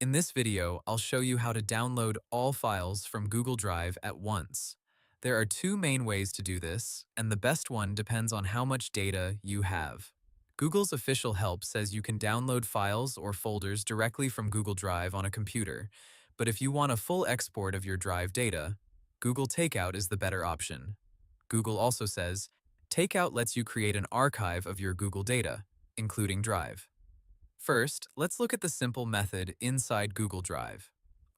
In this video, I'll show you how to download all files from Google Drive at once. There are two main ways to do this, and the best one depends on how much data you have. Google's official help says you can download files or folders directly from Google Drive on a computer, but if you want a full export of your Drive data, Google Takeout is the better option. Google also says, Takeout lets you create an archive of your Google data, including Drive. First, let's look at the simple method inside Google Drive.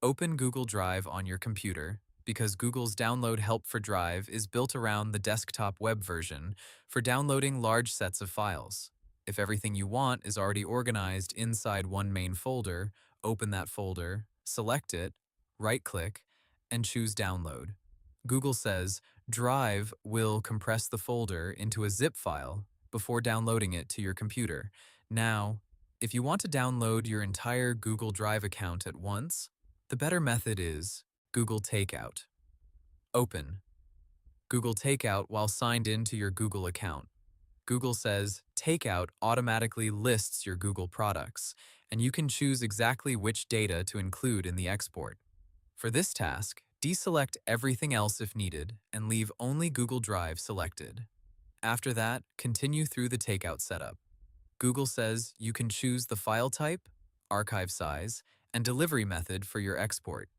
Open Google Drive on your computer because Google's download help for Drive is built around the desktop web version for downloading large sets of files. If everything you want is already organized inside one main folder, open that folder, select it, right-click, and choose Download. Google says Drive will compress the folder into a zip file before downloading it to your computer. Now, if you want to download your entire Google Drive account at once, the better method is Google Takeout. Open Google Takeout while signed in to your Google account. Google says Takeout automatically lists your Google products, and you can choose exactly which data to include in the export. For this task, deselect everything else if needed and leave only Google Drive selected. After that, continue through the Takeout setup. Google says you can choose the file type, archive size, and delivery method for your export.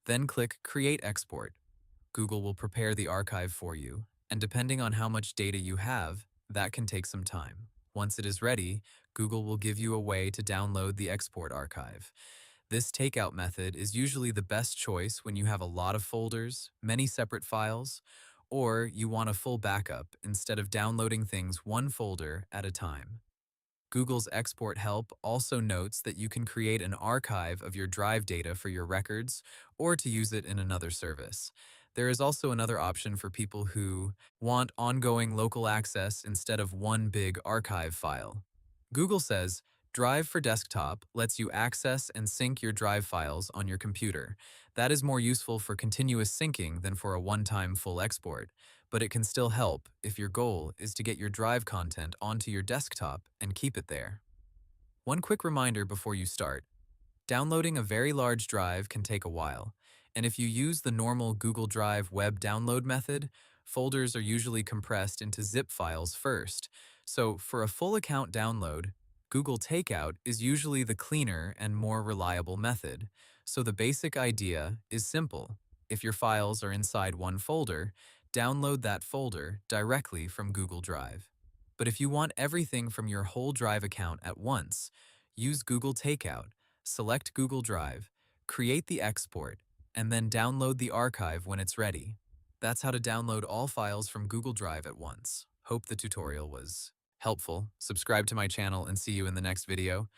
Then click Create Export. Google will prepare the archive for you, and depending on how much data you have, that can take some time. Once it is ready, Google will give you a way to download the export archive. This takeout method is usually the best choice when you have a lot of folders, many separate files, or you want a full backup instead of downloading things one folder at a time. Google's export help also notes that you can create an archive of your Drive data for your records or to use it in another service. There is also another option for people who want ongoing local access instead of one big archive file. Google says Drive for Desktop lets you access and sync your Drive files on your computer. That is more useful for continuous syncing than for a one-time full export, but it can still help if your goal is to get your Drive content onto your desktop and keep it there. One quick reminder before you start. Downloading a very large drive can take a while, and if you use the normal Google Drive web download method, folders are usually compressed into zip files first. So for a full account download, Google Takeout is usually the cleaner and more reliable method. So the basic idea is simple. If your files are inside one folder, download that folder directly from Google Drive. But if you want everything from your whole Drive account at once, use Google Takeout. Select Google Drive, create the export, and then download the archive when it's ready. That's how to download all files from Google Drive at once. Hope the tutorial was helpful. Subscribe to my channel and see you in the next video.